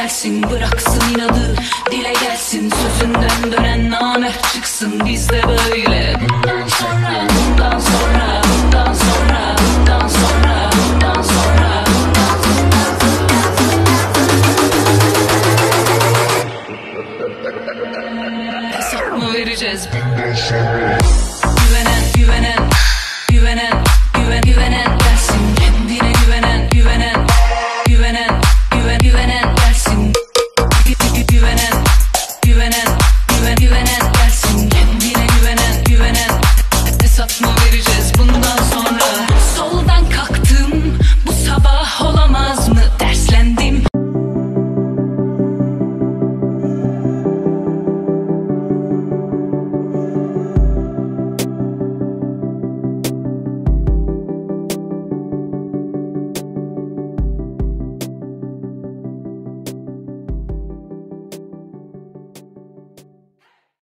gelsin, bıraksın inadı, dile gelsin. Sözünden dönen namert çıksın, bizde böyle. Bundan sonra, bundan sonra, bundan sonra, bundan sonra, bundan sonra, hesap mı vereceğiz? Bundan sonra.